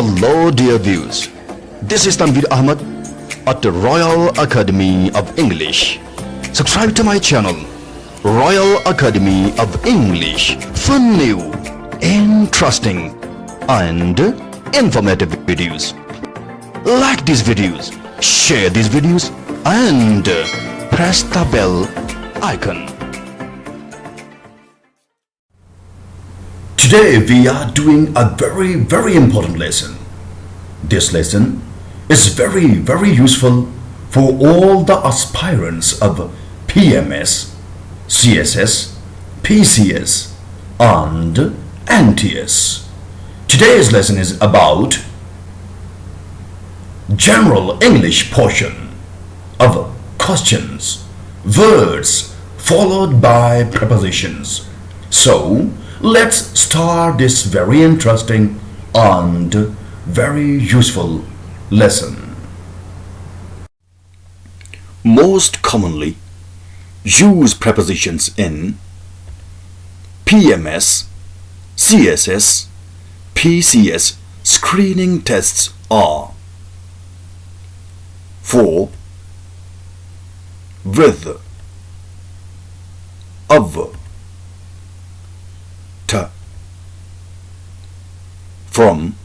Hello dear viewers, this is Tanveer Ahmed at the Royal Academy of English. Subscribe to my channel, Royal Academy of English, for new, interesting and informative videos. Like these videos, share these videos and press the bell icon. Today we are doing a very important lesson. This lesson is very useful for all the aspirants of PMS, CSS, PCS and NTS. Today's lesson is about general English portion of questions, words followed by prepositions. So let's start this very interesting and very useful lesson. Most commonly use prepositions in PMS, CSS, PCS screening tests are for, with, of, to, from,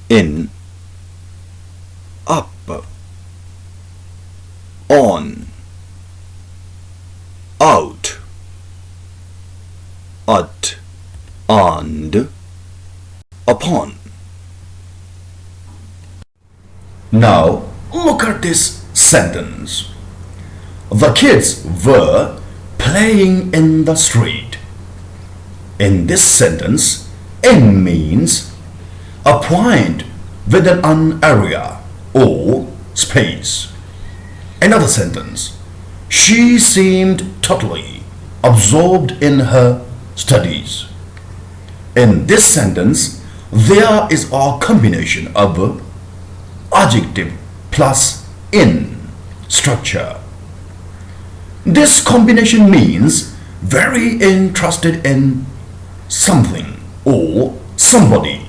in, up, on, out, at, and, upon. Now look at this sentence. The kids were playing in the street. In this sentence, in means a point within an area or space. Another sentence, she seemed totally absorbed in her studies. In this sentence, there is a combination of adjective plus in structure. This combination means very interested in something or somebody,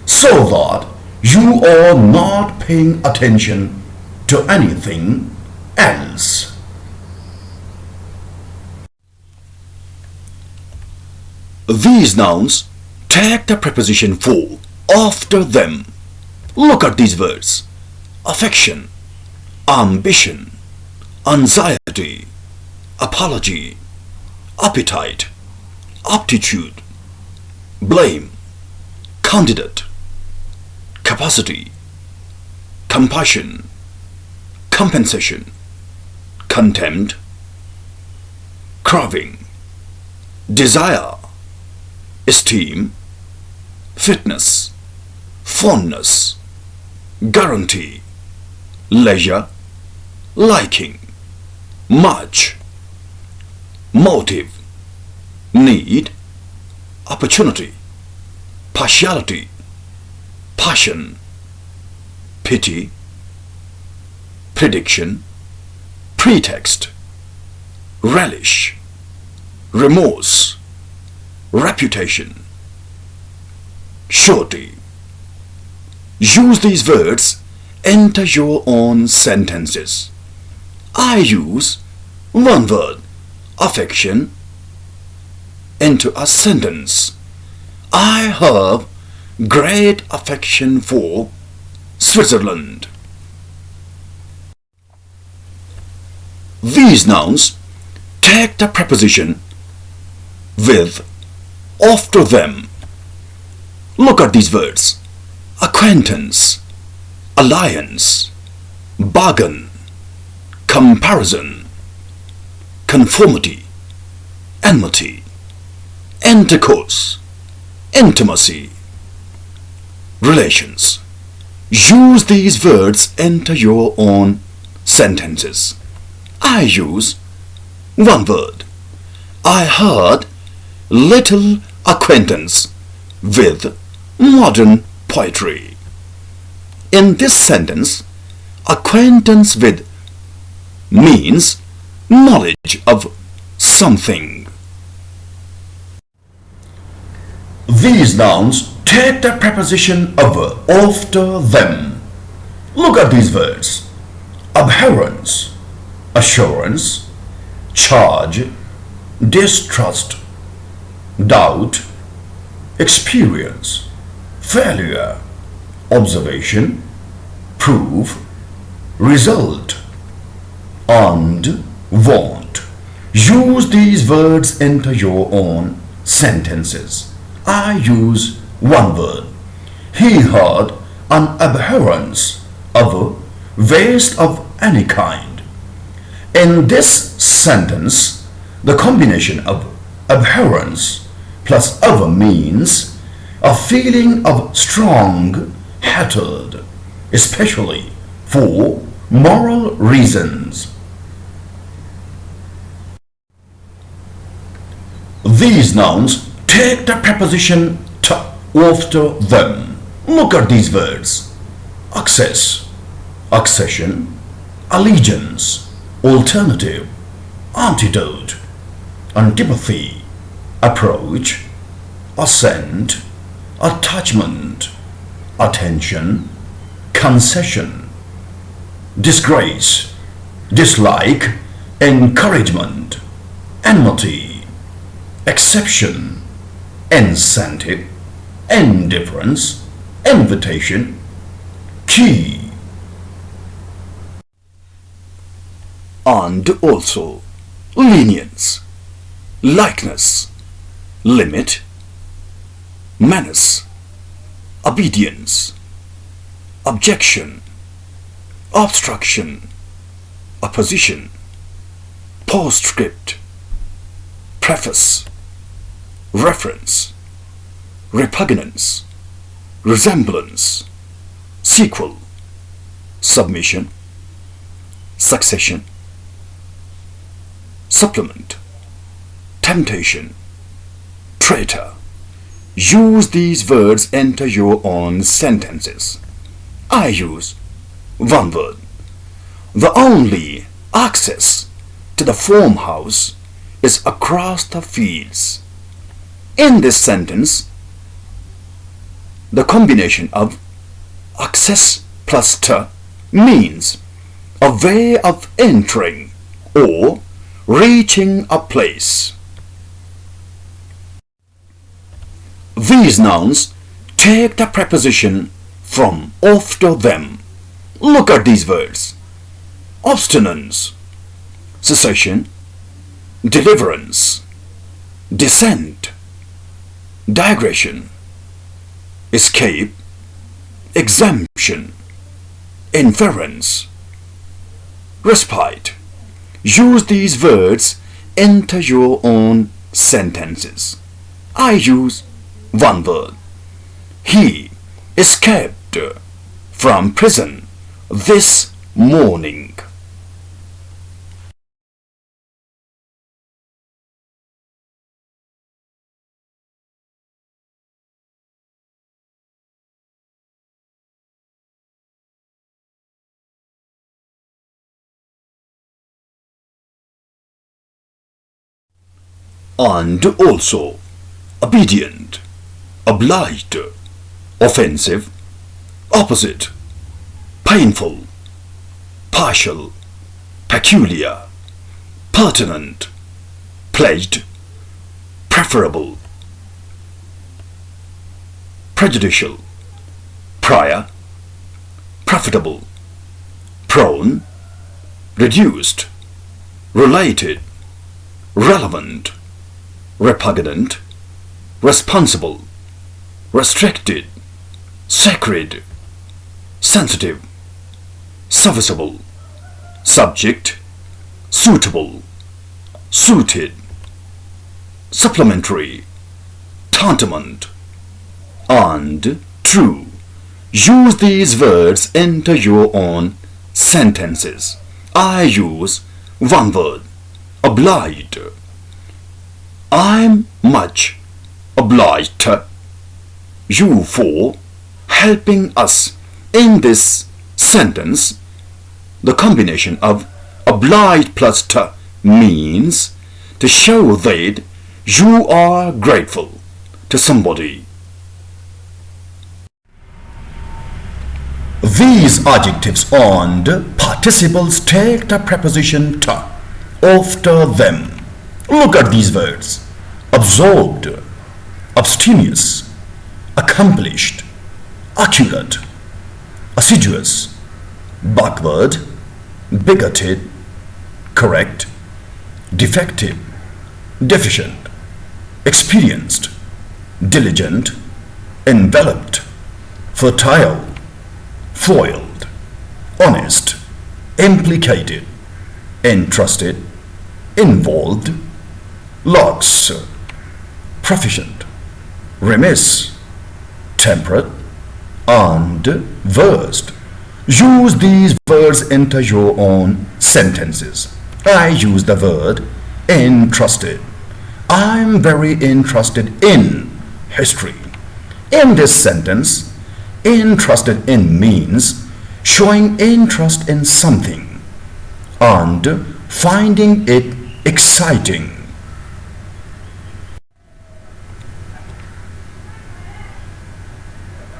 so that you are not paying attention to anything else. These nouns take the preposition for after them. Look at these words: affection, ambition, anxiety, apology, appetite, aptitude, blame, candidate, capacity, compassion, compensation, contempt, craving, desire, esteem, fitness, fondness, guarantee, leisure, liking, much, motive, need, opportunity, partiality, passion, pity, prediction, pretext, relish, remorse, reputation, surety. Use these words into your own sentences. I use one word, affection, into a sentence. I have great affection for Switzerland. These nouns take the preposition with after them. Look at these words: acquaintance, alliance, bargain, comparison, conformity, enmity, intercourse, intimacy, relations. Use these words into your own sentences. I use one word. I had little acquaintance with modern poetry. In this sentence, acquaintance with means knowledge of something. These nouns take the preposition of after them. Look at these words: abhorrence, assurance, charge, distrust, doubt, experience, failure, observation, prove, result, and want. Use these words into your own sentences. I use one word. He had an abhorrence of waste of any kind. In this sentence, the combination of abhorrence plus of means a feeling of strong hatred, especially for moral reasons. These nouns take the preposition to after them. Look at these words: access, accession, allegiance, alternative, antidote, antipathy, approach, assent, attachment, attention, concession, disgrace, dislike, encouragement, enmity, exception, incentive, indifference, invitation, key. And also lenience, likeness, limit, menace, obedience, objection, obstruction, opposition, postscript, preface, reference, repugnance, resemblance, sequel, submission, succession, supplement, temptation, traitor. Use these words into your own sentences. I use one word. The only access to the farmhouse is across the fields. In this sentence, the combination of access plus to means a way of entering or reaching a place. These nouns take the preposition from after them. Look at these words: abstinence, cessation, deliverance, descent, digression, escape, exemption, inference, respite. Use these words into your own sentences. I use one word. He escaped from prison this morning. And also obedient, obliged, offensive, opposite, painful, partial, peculiar, pertinent, pledged, preferable, prejudicial, prior, profitable, prone, reduced, related, relevant, repugnant, responsible, restricted, sacred, sensitive, serviceable, subject, suitable, suited, supplementary, tantamount, and true. Use these words into your own sentences. I use one word: obliged. I'm much obliged to you for helping us in this sentence. The combination of obliged plus to means to show that you are grateful to somebody. These adjectives and participles take the preposition "to" after them. Look at these words: absorbed, abstemious, accomplished, accurate, assiduous, backward, bigoted, correct, defective, deficient, experienced, diligent, enveloped, fertile, foiled, honest, implicated, entrusted, involved, lax, proficient, remiss, temperate, and versed. Use these words into your own sentences. I use the word interested. I'm very interested in history. In this sentence, interested in means showing interest in something and finding it exciting.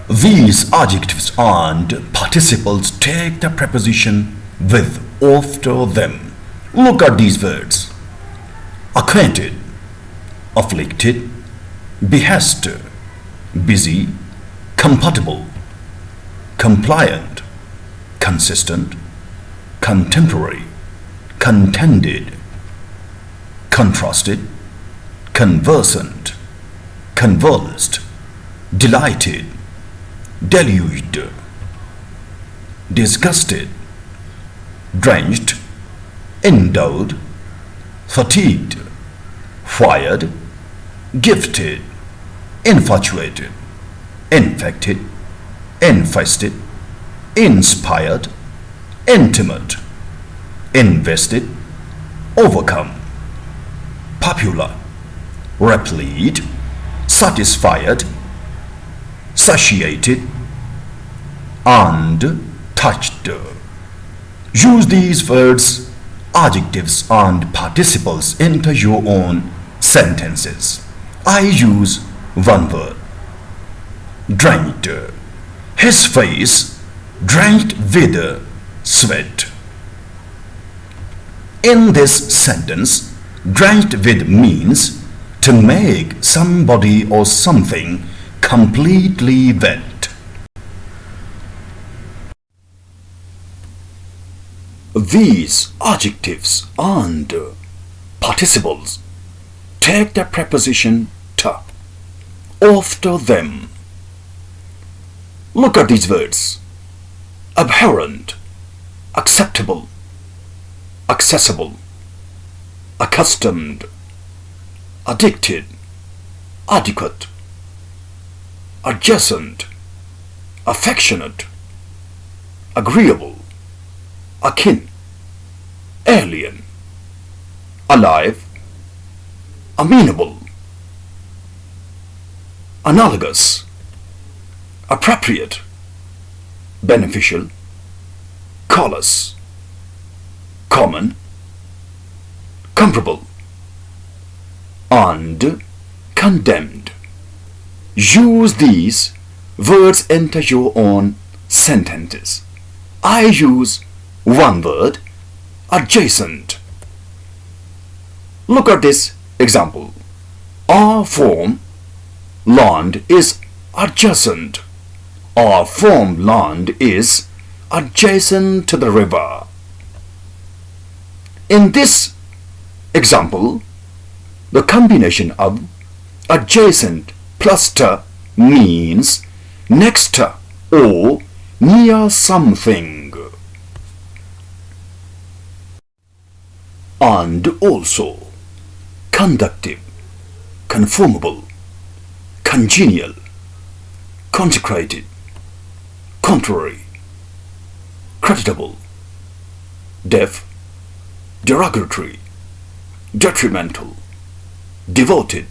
These adjectives and participles take the preposition "with" after them. Look at these words: acquainted, afflicted, behest, busy, compatible, compliant, consistent, contemporary, contended, contrasted, conversant, convulsed, delighted, deluged, disgusted, drenched, endowed, fatigued, fired, gifted, infatuated, infected, infested, inspired, intimate, invested, overcome, popular, replete, satisfied, satiated, and touched. Use these words, adjectives, and participles into your own sentences. I use one word: drenched. His face drenched with sweat. In this sentence, drenched with means to make somebody or something completely wet. These adjectives and participles take the preposition "to" after them. Look at these words: abhorrent, acceptable, accessible, accustomed, addicted, adequate, adjacent, affectionate, agreeable, akin, alien, alive, amenable, analogous, appropriate, beneficial, callous, common, comparable, and condemned. Use these words into your own sentences. I use one word: adjacent. Look at this example. Our farm land is adjacent. Our farmland is adjacent to the river. In this example, the combination of adjacent plus "to" means next to or near something. And also conductive, conformable, congenial, consecrated, contrary, creditable, deaf, derogatory, detrimental, devoted,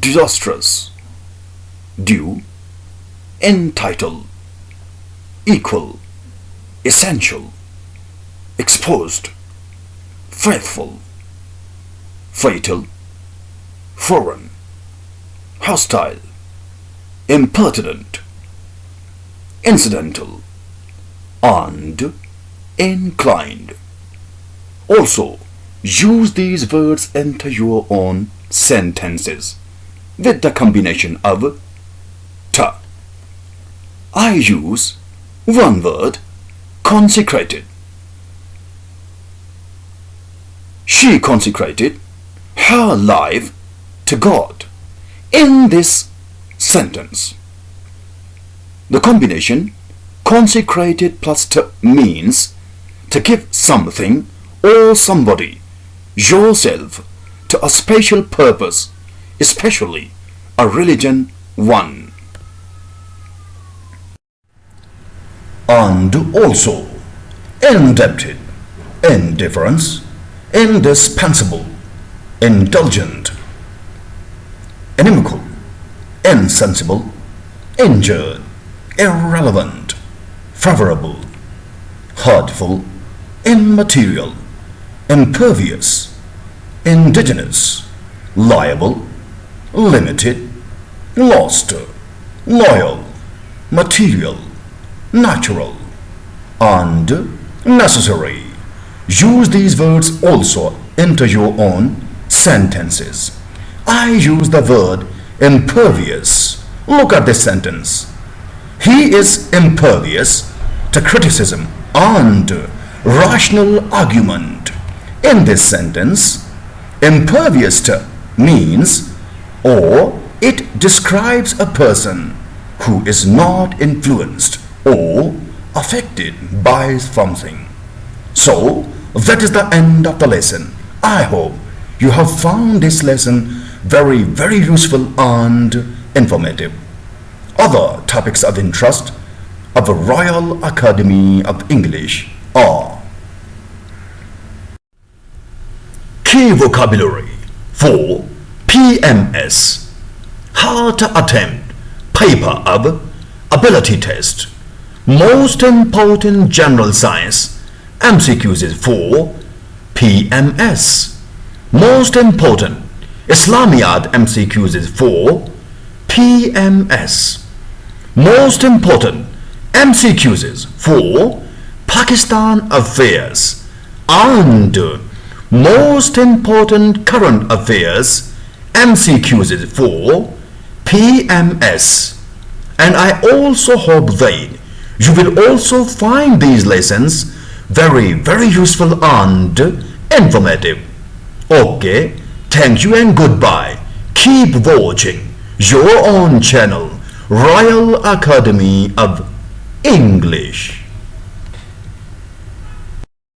disastrous, due, entitled, equal, essential, exposed, faithful, fatal, foreign, hostile, impertinent, incidental, and inclined. Also, use these words into your own sentences with the combination of ta. I use one word, consecrated. She consecrated her life to God in this sentence. The combination consecrated plus to means to give something or somebody, yourself, to a special purpose, especially a religion one. And also, indebted, indifference, indispensable, indulgent, inimical, insensible, injured, irrelevant, favorable, hurtful, immaterial, impervious, indigenous, liable, limited, lost, loyal, material, natural, and necessary. Use these words also into your own sentences. I use the word impervious. Look at this sentence. He is impervious to criticism and rational argument. In this sentence, impervious to means or it describes a person who is not influenced or affected by something. So, that is the end of the lesson. I hope you have found this lesson very useful and informative. Other topics of interest of the Royal Academy of English are key vocabulary for PMS, how to attempt paper of ability test, most important general science MCQs for PMS, most important Islamiyat MCQs for PMS, most important MCQs for Pakistan affairs, and most important current affairs MCQs for PMS. And I also hope that you will also find these lessons very useful and informative. Okay, thank you and goodbye. Keep watching your own channel, Royal Academy of English.